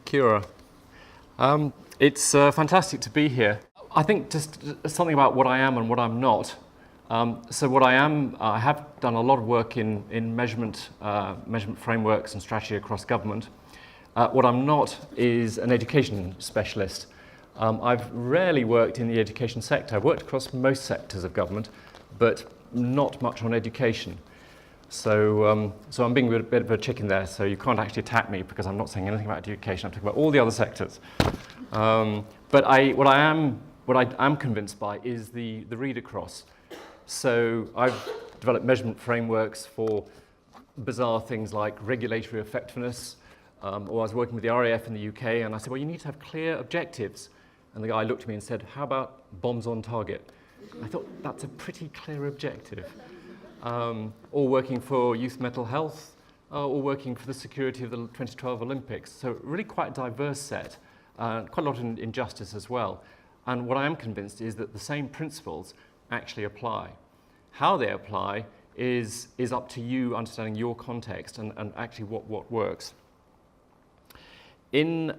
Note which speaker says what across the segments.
Speaker 1: Kia ora. It's fantastic to be here. I think just something about what I am and what I'm not. So what I am, I have done a lot of work in measurement frameworks and strategy across government. What I'm not is an education specialist. I've rarely worked in the education sector. I've worked across most sectors of government, but not much on education. So I'm being a bit of a chicken there, so you can't actually attack me because I'm not saying anything about education. I'm talking about all the other sectors. But what I am convinced by is the read across. So I've developed measurement frameworks for bizarre things like regulatory effectiveness, or I was working with the RAF in the UK, and I said, well, you need to have clear objectives. And the guy looked at me and said, how about bombs on target? I thought, that's a pretty clear objective. Or working for youth mental health, or working for the security of the 2012 Olympics. So really quite a diverse set, quite a lot of injustice as well. And what I am convinced is that the same principles actually apply. How they apply is up to you understanding your context and actually what works. In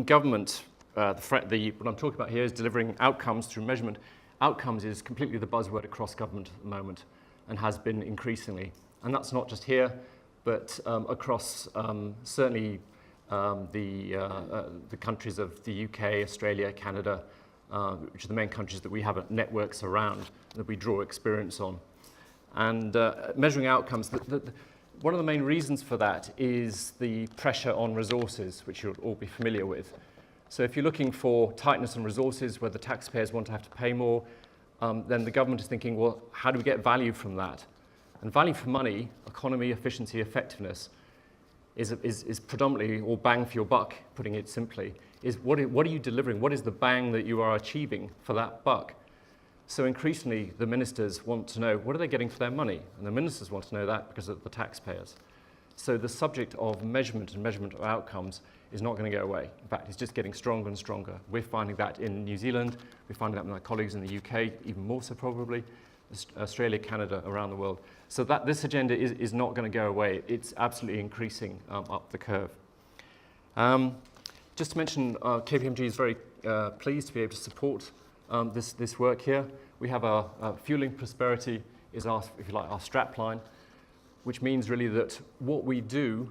Speaker 1: government, what I'm talking about here is delivering outcomes through measurement. Outcomes is completely the buzzword across government at the moment and has been increasingly. And that's not just here, but across certainly the countries of the UK, Australia, Canada, which are the main countries that we have networks around that we draw experience on. And measuring outcomes, one of the main reasons for that is the pressure on resources, which you'll all be familiar with. So if you're looking for tightness on resources, where the taxpayers want to have to pay more, then the government is thinking, well, how do we get value from that? And value for money, economy, efficiency, effectiveness, is predominantly, or bang for your buck, putting it simply, is what are you delivering? What is the bang that you are achieving for that buck? So increasingly, the ministers want to know, what are they getting for their money? And the ministers want to know that because of the taxpayers. So the subject of measurement and measurement of outcomes is not going to go away. In fact, it's just getting stronger and stronger. We're finding that in New Zealand. We're finding that with my colleagues in the UK, even more so probably, Australia, Canada, around the world. So this agenda is not going to go away. It's absolutely increasing up the curve. Just to mention, KPMG is very pleased to be able to support this work here. We have our Fueling Prosperity is our, if you like, our strapline, which means really that what we do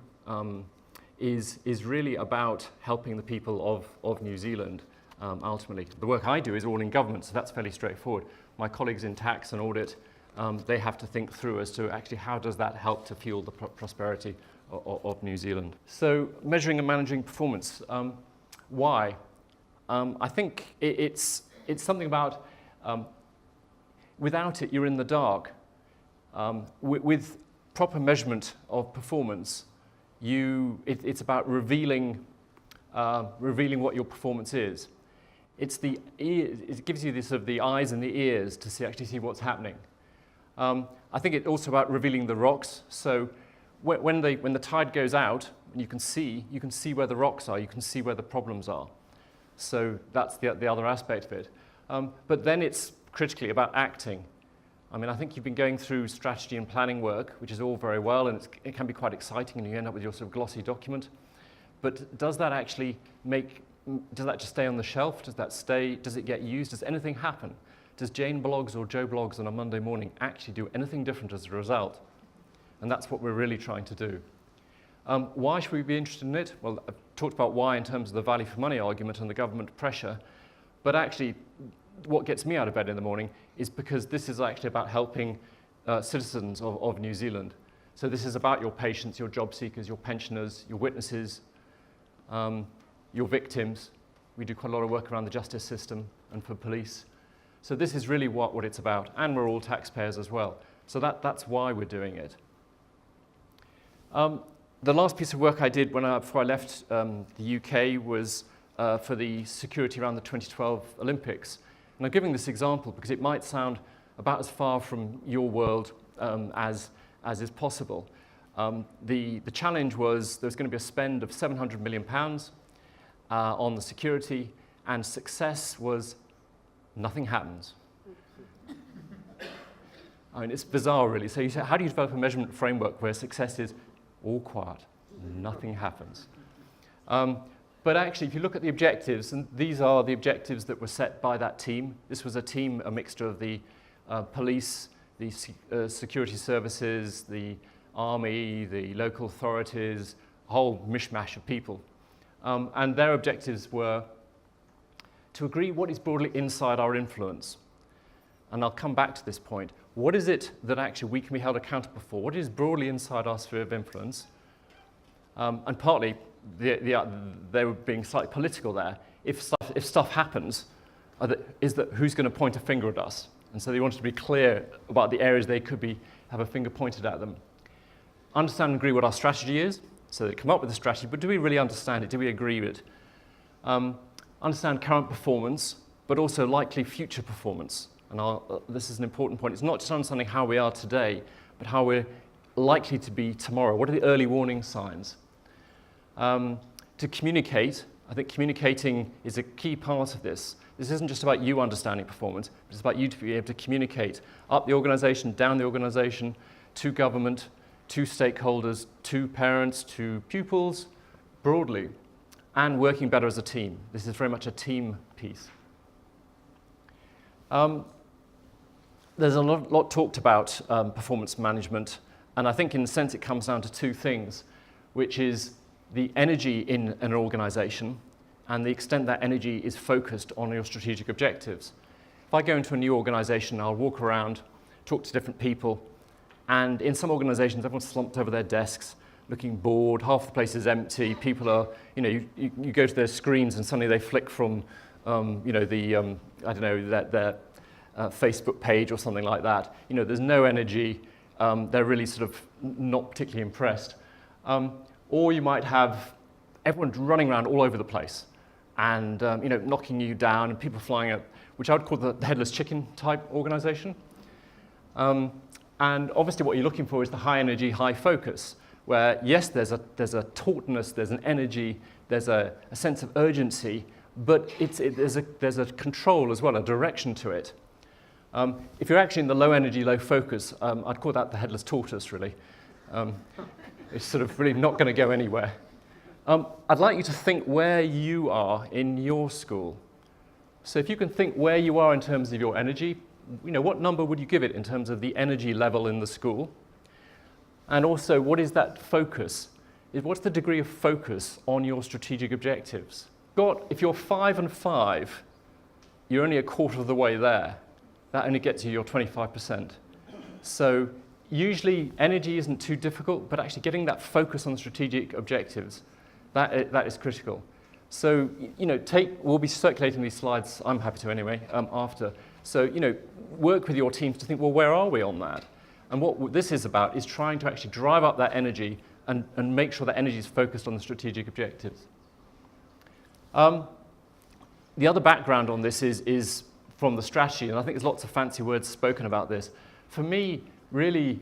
Speaker 1: is really about helping the people of New Zealand, ultimately. The work I do is all in government, so that's fairly straightforward. My colleagues in tax and audit, they have to think through as to actually how does that help to fuel the prosperity of New Zealand. So measuring and managing performance, why? I think it's something about, without it, you're in the dark. With proper measurement of performance, it's about revealing what your performance is. It gives you the eyes and the ears to actually see what's happening. I think it's also about revealing the rocks. So when the tide goes out, you can see where the rocks are, you can see where the problems are. So that's the other aspect of it. But then it's critically about acting. I mean, I think you've been going through strategy and planning work, which is all very well, and it can be quite exciting, and you end up with your sort of glossy document. But does that just stay on the shelf? Does it get used? Does anything happen? Does Jane blogs or Joe blogs on a Monday morning actually do anything different as a result? And that's what we're really trying to do. Why should we be interested in it? Well, I've talked about why in terms of the value for money argument and the government pressure, but actually what gets me out of bed in the morning is because this is actually about helping citizens of New Zealand. So this is about your patients, your job seekers, your pensioners, your witnesses, your victims. We do quite a lot of work around the justice system and for police. So this is really what it's about, and we're all taxpayers as well. So that's why we're doing it. The last piece of work I did before I left the UK was for the security around the 2012 Olympics. And I'm giving this example because it might sound about as far from your world as is possible. The challenge was there was going to be a spend of £700 million on the security, and success was nothing happens. I mean, it's bizarre, really. So you say, how do you develop a measurement framework where success is all quiet, nothing happens? But actually, if you look at the objectives, and these are the objectives that were set by that team. This was a team, a mixture of the police, the security services, the army, the local authorities, a whole mishmash of people. And their objectives were to agree what is broadly inside our influence. And I'll come back to this point. What is it that actually we can be held accountable for? What is broadly inside our sphere of influence? And partly, they were being slightly political there. If stuff happens, is that who's going to point a finger at us? And so they wanted to be clear about the areas they could have a finger pointed at them. Understand and agree what our strategy is. So they come up with a strategy, but do we really understand it? Do we agree with it? Understand current performance, but also likely future performance. And this is an important point. It's not just understanding how we are today, but how we're likely to be tomorrow. What are the early warning signs? To communicate, I think communicating is a key part of this. This isn't just about you understanding performance, but it's about you to be able to communicate up the organization, down the organization, to government, to stakeholders, to parents, to pupils, broadly, and working better as a team. This is very much a team piece. There's a lot talked about performance management, and I think in a sense it comes down to two things, which is the energy in an organization and the extent that energy is focused on your strategic objectives. If I go into a new organization, I'll walk around, talk to different people, and in some organizations, everyone's slumped over their desks, looking bored, half the place is empty, people are, you go to their screens and suddenly they flick from, their Facebook page or something like that. There's no energy, they're really sort of not particularly impressed. Or you might have everyone running around all over the place and knocking you down and people flying out, which I would call the headless chicken type organization. And obviously what you're looking for is the high energy, high focus, where yes, there's a tautness, there's an energy, there's a sense of urgency, but there's a control as well, a direction to it. If you're actually in the low energy, low focus, I'd call that the headless tortoise, really. It's sort of really not going to go anywhere. I'd like you to think where you are in your school. So if you can think where you are in terms of your energy, what number would you give it in terms of the energy level in the school? And also, what is that focus? What's the degree of focus on your strategic objectives? If you're 5 and 5, you're only a quarter of the way there. That only gets you your 25%. So usually energy isn't too difficult, but actually getting that focus on strategic objectives, that is critical. So, we'll be circulating these slides, I'm happy to anyway, after. So, work with your teams to think, well, where are we on that? And what this is about is trying to actually drive up that energy and make sure that energy is focused on the strategic objectives. The other background on this is from the strategy, and I think there's lots of fancy words spoken about this. For me, really,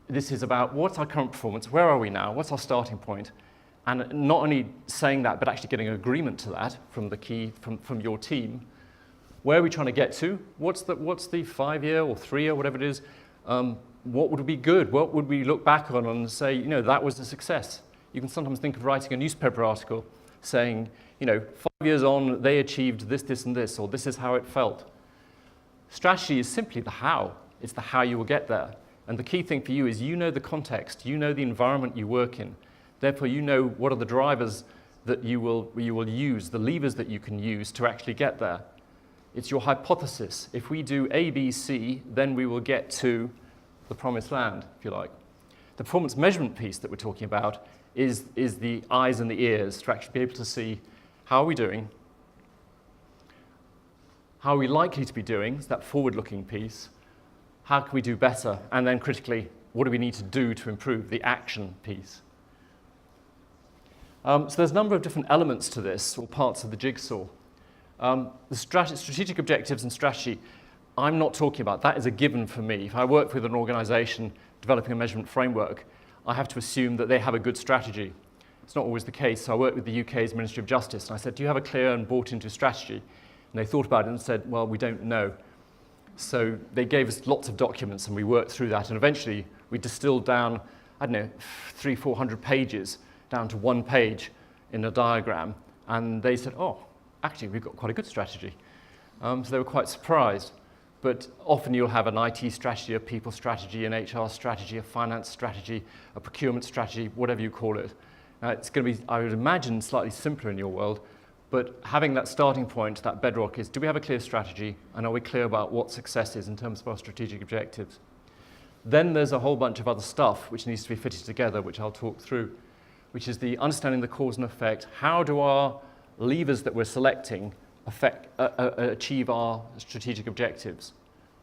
Speaker 1: this is about what's our current performance, where are we now, what's our starting point, and not only saying that, but actually getting an agreement to that from your team. Where are we trying to get to? What's the 5-year or 3-year, whatever it is? What would be good? What would we look back on and say, that was a success? You can sometimes think of writing a newspaper article saying, 5 years on, they achieved this, this, and this, or this is how it felt. Strategy is simply the how. It's the how you will get there. And the key thing for you is the context, the environment you work in. Therefore, what are the drivers that you will use, the levers that you can use to actually get there. It's your hypothesis. If we do A, B, C, then we will get to the promised land, if you like. The performance measurement piece that we're talking about is the eyes and the ears to actually be able to see how are we doing, how are we likely to be doing, it's that forward-looking piece, how can we do better, and then critically, what do we need to do to improve, the action piece. So there's a number of different elements to this, or parts of the jigsaw. The strategic objectives and strategy, I'm not talking about. That is a given for me. If I work with an organization developing a measurement framework, I have to assume that they have a good strategy. It's not always the case. So I worked with the UK's Ministry of Justice, and I said, do you have a clear and bought-into strategy? And they thought about it and said, well, we don't know. So they gave us lots of documents, and we worked through that, and eventually we distilled down, 300-400 pages down to one page, in a diagram, and they said, oh, actually, we've got quite a good strategy. So they were quite surprised. But often you'll have an IT strategy, a people strategy, an HR strategy, a finance strategy, a procurement strategy, whatever you call it. It's going to be, I would imagine, slightly simpler in your world, but having that starting point, that bedrock is, do we have a clear strategy, and are we clear about what success is in terms of our strategic objectives? Then there's a whole bunch of other stuff which needs to be fitted together, which I'll talk through, which is the understanding the cause and effect. How do our levers that we're selecting achieve our strategic objectives?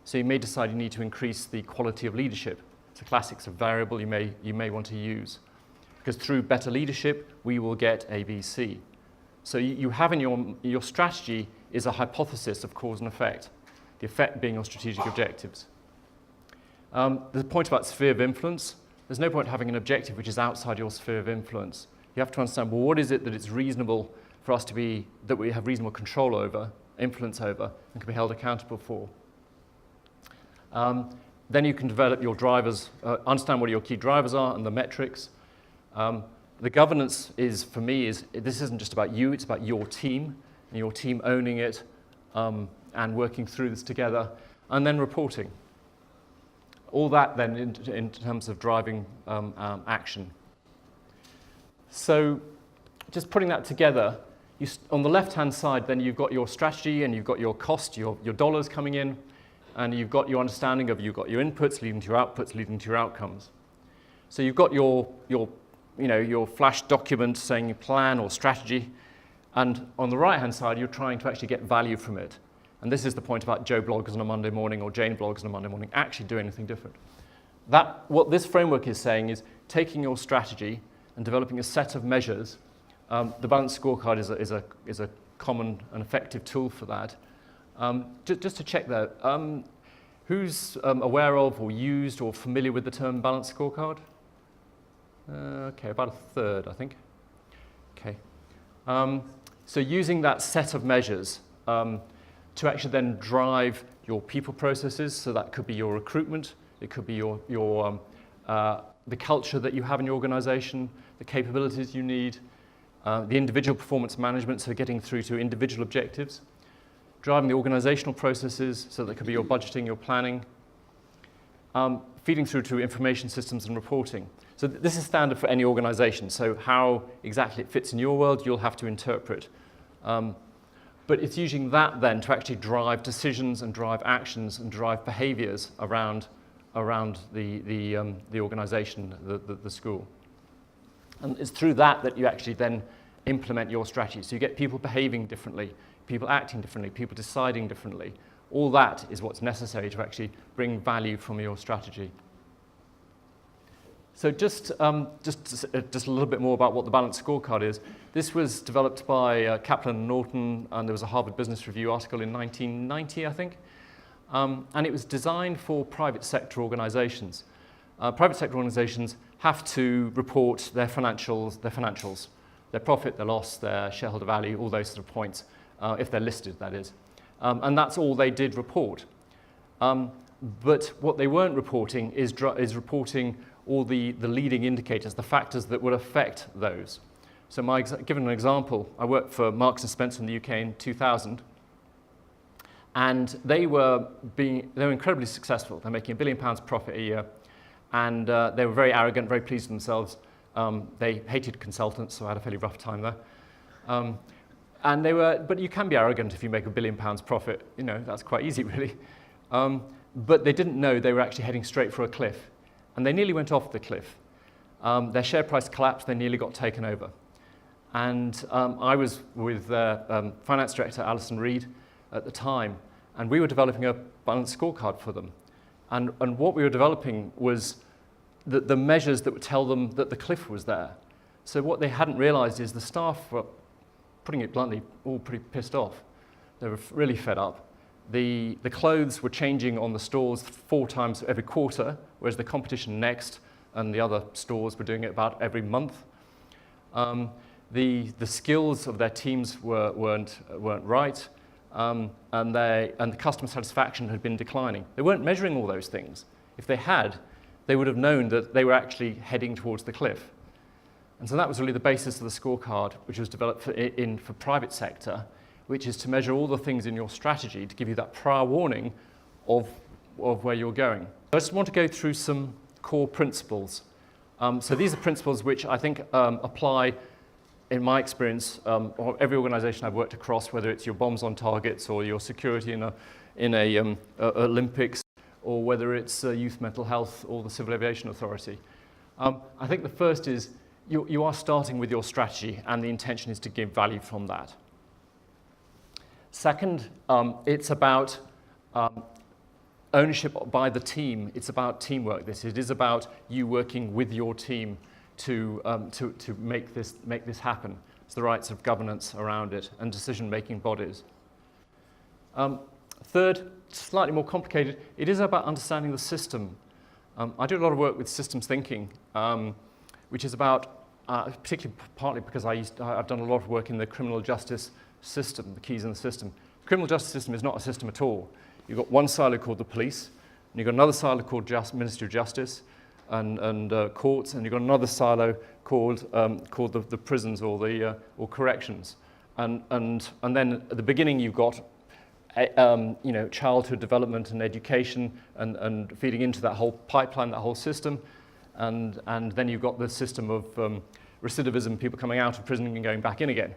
Speaker 1: So you may decide you need to increase the quality of leadership. It's a classic variable you may want to use. Because through better leadership, we will get A, B, C. So you have in your strategy is a hypothesis of cause and effect, the effect being your strategic objectives. The point about sphere of influence, there's no point having an objective which is outside your sphere of influence. You have to understand, well, what is it that it's reasonable for us to be, that we have reasonable control over, influence over, and can be held accountable for. Then you can develop your drivers, understand what your key drivers are and the metrics. The governance is, for me, this isn't just about you, it's about your team, and your team owning it and working through this together, and then reporting. All that then in terms of driving action. So just putting that together, on the left-hand side, then you've got your strategy and you've got your cost, your dollars coming in, and you've got your understanding of, you've got your inputs leading to your outputs, leading to your outcomes. So you've got your flash document saying your plan or strategy, and on the right-hand side, you're trying to actually get value from it. And this is the point about Joe blogs on a Monday morning or Jane blogs on a Monday morning actually doing anything different. What this framework is saying is taking your strategy and developing a set of measures. The balanced scorecard is a common and effective tool for that. Just to check that, who's aware of or used or familiar with the term balanced scorecard? Okay, about a third, I think. Okay. So using that set of measures to actually then drive your people processes, so that could be your recruitment, it could be the culture that you have in your organization, the capabilities you need, the individual performance management, so getting through to individual objectives, driving the organizational processes, so that could be your budgeting, your planning, feeding through to information systems and reporting. So this is standard for any organization, so how exactly it fits in your world, you'll have to interpret. But it's using that then to actually drive decisions and drive actions and drive behaviors around the organization, the school. And it's through that you actually then implement your strategy. So you get people behaving differently, people acting differently, people deciding differently. All that is what's necessary to actually bring value from your strategy. So just a little bit more about what the balanced scorecard is. This was developed by Kaplan and Norton, and there was a Harvard Business Review article in 1990, I think. And it was designed for private sector organizations. Private sector organizations have to report their financials, their profit, their loss, their shareholder value, all those sort of points, if they're listed, that is. And that's all they did report. But what they weren't reporting is reporting all the leading indicators, the factors that would affect those. So given an example, I worked for Marks & Spencer in the UK in 2000, and they were incredibly successful. They're making £1 billion profit a year, and they were very arrogant, very pleased with themselves. They hated consultants, so I had a fairly rough time there. But you can be arrogant if you make £1 billion profit. That's quite easy, really. But they didn't know they were actually heading straight for a cliff. And they nearly went off the cliff. Their share price collapsed, they nearly got taken over. And I was with finance director Alison Reed at the time, and we were developing a balanced scorecard for them. And what we were developing was the measures that would tell them that the cliff was there. So what they hadn't realized is the staff were, putting it bluntly, all pretty pissed off. They were really fed up. The clothes were changing on the stores 4 times every quarter, whereas the competition next and the other stores were doing it about every month. The skills of their teams weren't right, and the customer satisfaction had been declining. They weren't measuring all those things. If they had, they would have known that they were actually heading towards the cliff. And so that was really the basis of the scorecard, which was developed for private sector, which is to measure all the things in your strategy to give you that prior warning of where you're going. I just want to go through some core principles. So these are principles which I think apply, in my experience, of every organisation I've worked across, whether it's your bombs on targets or your security in a Olympics, or whether it's youth mental health or the Civil Aviation Authority. I think the first is you are starting with your strategy, and the intention is to give value from that. Second, it's about ownership by the team. It's about teamwork. It is about you working with your team to make this happen. It's the rights of governance around it and decision-making bodies. Third, slightly more complicated, it is about understanding the system. I do a lot of work with systems thinking, which is about, particularly partly because I've done a lot of work in the criminal justice system, the keys in the system. The criminal justice system is not a system at all. You've got one silo called the police, and you've got another silo called Ministry of Justice and courts, and you've got another silo called the prisons or corrections. And then at the beginning you've got childhood development and education and feeding into that whole pipeline, that whole system. And then you've got the system of recidivism, people coming out of prison and going back in again.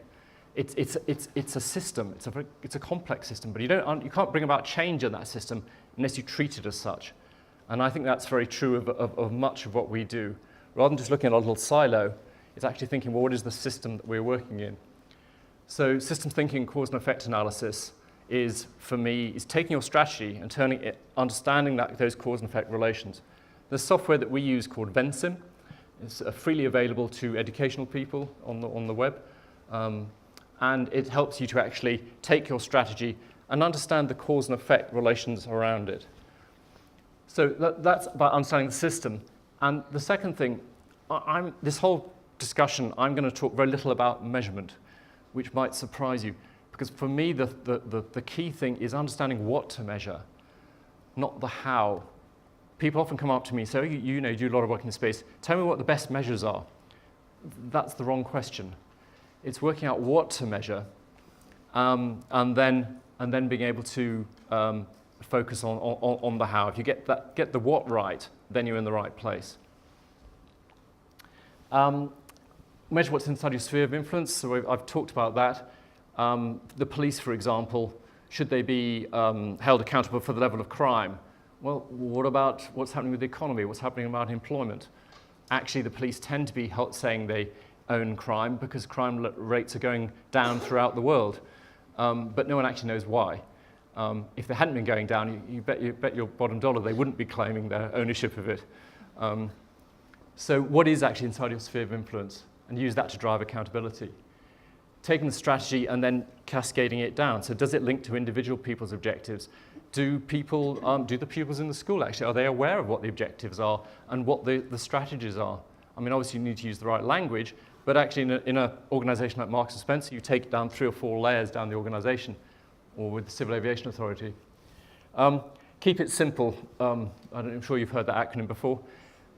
Speaker 1: It's a system. It's a complex system, but you can't bring about change in that system unless you treat it as such. And I think that's very true of much of what we do. Rather than just looking at a little silo, it's actually thinking, well, what is the system that we're working in? So systems thinking, cause and effect analysis is, for me, is taking your strategy and turning it, understanding those cause and effect relations. The software that we use called Vensim is freely available to educational people on the web. And it helps you to actually take your strategy and understand the cause and effect relations around it. So that's about understanding the system. And the second thing, this whole discussion, I'm going to talk very little about measurement, which might surprise you. Because for me, the key thing is understanding what to measure, not the how. People often come up to me and say, you do a lot of work in this space. Tell me what the best measures are. That's the wrong question. It's working out what to measure, and then being able to focus on the how. If you get the what right, then you're in the right place. Measure what's inside your sphere of influence. So I've talked about that. The police, for example, should they be held accountable for the level of crime? Well, what about what's happening with the economy? What's happening about employment? Actually, the police tend to be saying they own crime because crime rates are going down throughout the world, but no one actually knows why. If they hadn't been going down, you bet your bottom dollar they wouldn't be claiming their ownership of it. So what is actually inside your sphere of influence? And use that to drive accountability. Taking the strategy and then cascading it down. So does it link to individual people's objectives? Do the pupils in the school actually, are they aware of what the objectives are and what the strategies are? I mean, obviously you need to use the right language, but actually in an organisation like Marks & Spencer, you take it down 3 or 4 layers down the organisation, or with the Civil Aviation Authority. Keep it simple. I'm sure you've heard that acronym before.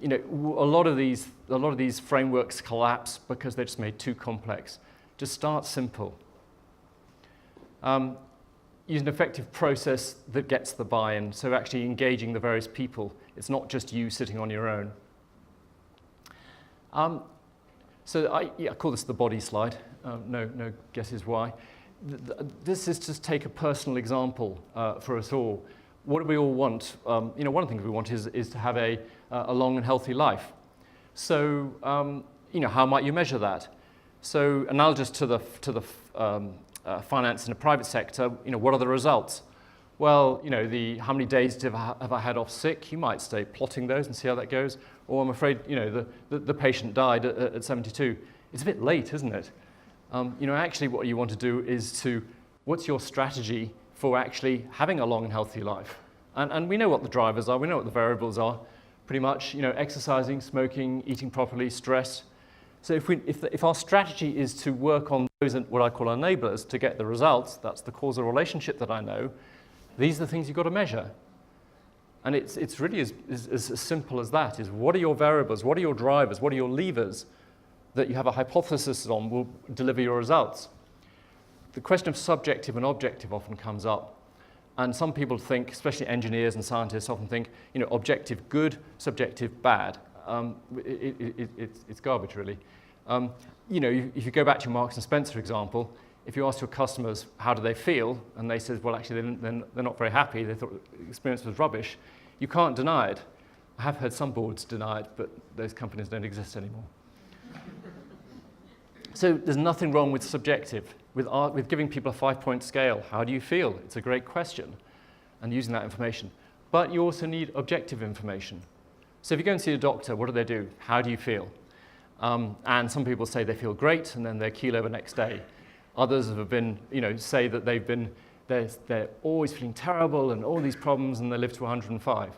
Speaker 1: A lot of these frameworks collapse because they're just made too complex. Just start simple. Use an effective process that gets the buy-in, so actually engaging the various people. It's not just you sitting on your own. So I call this the body slide. No guesses why. This is just take a personal example for us all. What do we all want? One of the things we want is to have a long and healthy life. So how might you measure that? So analogous to the finance in the private sector, what are the results? Well, how many days have I had off sick? You might stay plotting those and see how that goes. Or I'm afraid, the patient died at 72. It's a bit late, isn't it? Actually what you want to do is what's your strategy for actually having a long and healthy life? And we know what the drivers are, we know what the variables are, pretty much, exercising, smoking, eating properly, stress. So if our strategy is to work on those, what I call enablers, to get the results, that's the causal relationship that I know, these are the things you've got to measure. And it's really as simple as that, is what are your variables, what are your drivers, what are your levers that you have a hypothesis on will deliver your results. The question of subjective and objective often comes up. And some people think, especially engineers and scientists, often think, objective good, subjective bad. It's garbage, really. If you go back to Marks and Spencer example, if you ask your customers how do they feel, and they said, well, actually, they're not very happy, they thought the experience was rubbish, you can't deny it. I have heard some boards deny it, but those companies don't exist anymore. So there's nothing wrong with subjective, with giving people a 5-point scale. How do you feel? It's a great question, and using that information. But you also need objective information. So if you go and see a doctor, what do? How do you feel? And some people say they feel great, and then they're keel over next day. Others have been, say that they're always feeling terrible and all these problems, and they live to 105.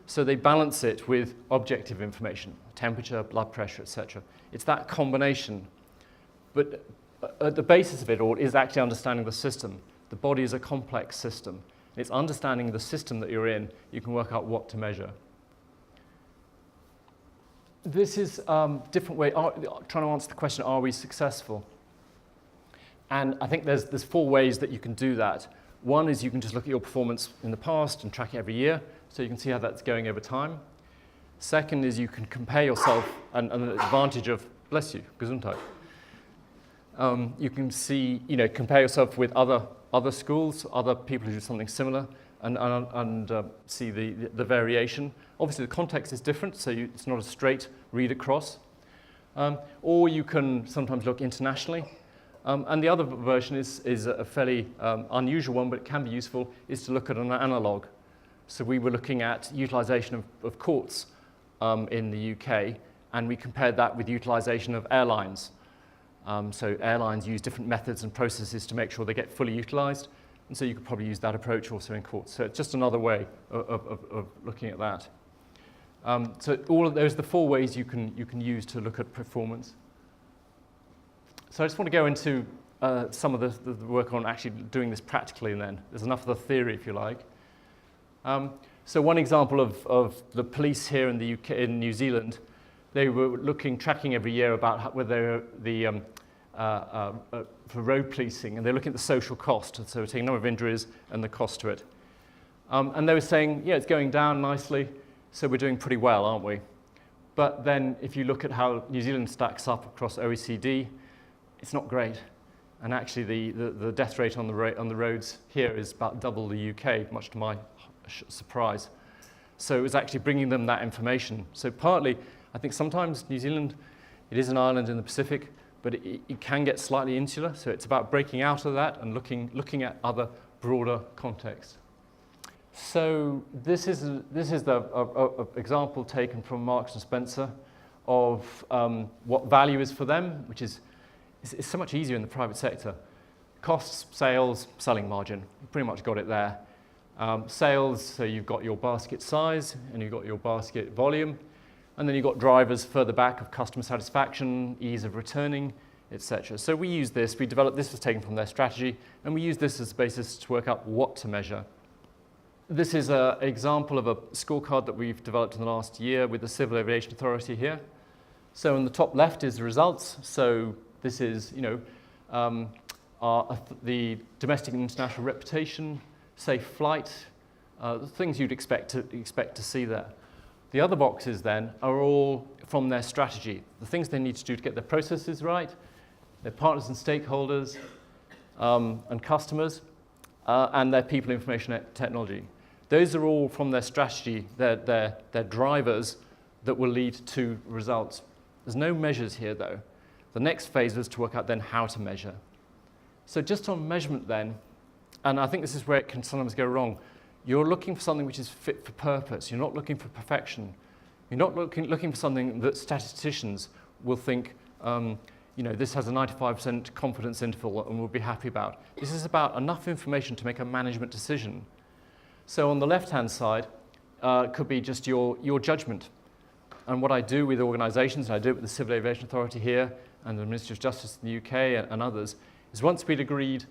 Speaker 1: So they balance it with objective information, temperature, blood pressure, etc. It's that combination. But at the basis of it all is actually understanding the system. The body is a complex system. It's understanding the system that you're in, you can work out what to measure. This is a different way, trying to answer the question, are we successful? And I think there's 4 ways that you can do that. One is you can just look at your performance in the past and track it every year, so you can see how that's going over time. Second is you can compare yourself, and the advantage of, bless you, Gesundheit. You can see, compare yourself with other schools, other people who do something similar, and see the variation. Obviously, the context is different, so it's not a straight read across. Or you can sometimes look internationally. And the other version is a fairly unusual one, but it can be useful, is to look at an analog. So we were looking at utilization of courts in the UK, and we compared that with utilization of airlines. So airlines use different methods and processes to make sure they get fully utilized, and so you could probably use that approach also in courts. So it's just another way of looking at that. So all of those are the 4 ways you can use to look at performance. So I just want to go into some of the work on actually doing this practically, and then there's enough of the theory, if you like. So one example of the police here in the UK, in New Zealand, they were tracking every year about whether for road policing, and they're looking at the social cost. So we're taking the number of injuries and the cost to it. And they were saying, yeah, it's going down nicely, so we're doing pretty well, aren't we? But then if you look at how New Zealand stacks up across OECD, it's not great. And actually the death rate on the roads here is about double the UK, much to my surprise. So it was actually bringing them that information. So partly, I think sometimes New Zealand, it is an island in the Pacific, but it can get slightly insular. So it's about breaking out of that and looking at other broader contexts. So this is the example taken from Marks and Spencer of what value is for them, which is it's so much easier in the private sector. Costs, sales, selling margin. You pretty much got it there. Sales, so you've got your basket size and you've got your basket volume. And then you've got drivers further back of customer satisfaction, ease of returning, etc. So we use this. We developed this, was taken from their strategy, and we use this as a basis to work out what to measure. This is an example of a scorecard that we've developed in the last year with the Civil Aviation Authority here. So on the top left is the results. So this is, the domestic and international reputation, safe flight, the things you'd expect to see there. The other boxes then are all from their strategy, the things they need to do to get their processes right, their partners and stakeholders, and customers, and their people information technology. Those are all from their strategy, their drivers that will lead to results. There's no measures here though. The next phase was to work out then how to measure. So just on measurement then, and I think this is where it can sometimes go wrong, you're looking for something which is fit for purpose. You're not looking for perfection. You're not looking for something that statisticians will think, this has a 95% confidence interval and we'll be happy about. This is about enough information to make a management decision. So on the left-hand side, could be just your judgment. And what I do with organizations, and I do it with the Civil Aviation Authority here, and the Ministry of Justice in the UK and others, is once we'd agreed,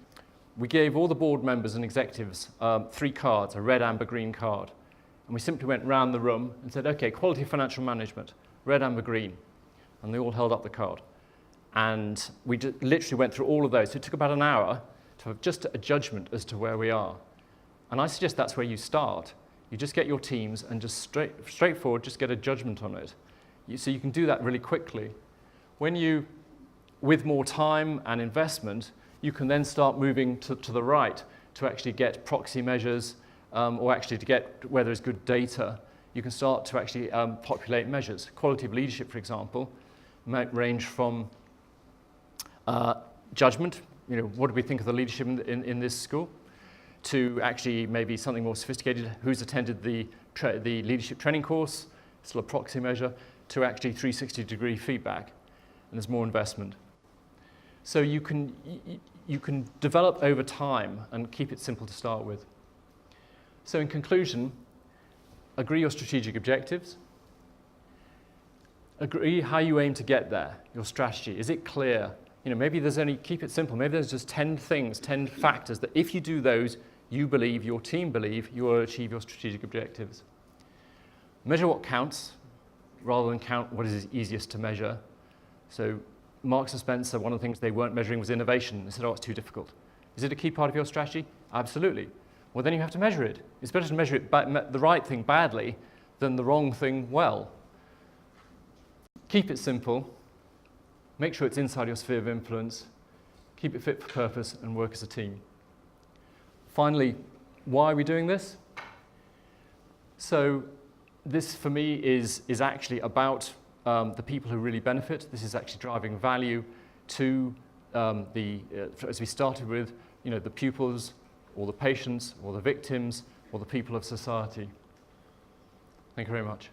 Speaker 1: we gave all the board members and executives 3 cards, a red, amber, green card. And we simply went round the room and said, okay, quality of financial management, red, amber, green. And they all held up the card. And we literally went through all of those. So it took about an hour to have just a judgment as to where we are. And I suggest that's where you start. You just get your teams and just straightforward, just get a judgment on it. So you can do that really quickly. When you, with more time and investment, you can then start moving to the right to actually get proxy measures, or actually to get where there's good data. You can start to actually populate measures. Quality of leadership, for example, might range from judgment, what do we think of the leadership in this school, to actually maybe something more sophisticated, who's attended the leadership training course, still a proxy measure, to actually 360-degree feedback, and there's more investment. So you can develop over time and keep it simple to start with. So in conclusion, agree your strategic objectives, agree how you aim to get there, your strategy. Is it clear? Maybe there's only, keep it simple, maybe there's just 10 things, 10 factors that if you do those, you believe, your team believe, you will achieve your strategic objectives. Measure what counts, rather than count what is easiest to measure. So Marks and Spencer, one of the things they weren't measuring was innovation. They said, oh, it's too difficult. Is it a key part of your strategy? Absolutely. Well, then you have to measure it. It's better to measure it the right thing badly than the wrong thing well. Keep it simple. Make sure it's inside your sphere of influence. Keep it fit for purpose and work as a team. Finally, why are we doing this? So this, for me, is actually about the people who really benefit. This is actually driving value to as we started with, the pupils, or the patients, or the victims, or the people of society. Thank you very much.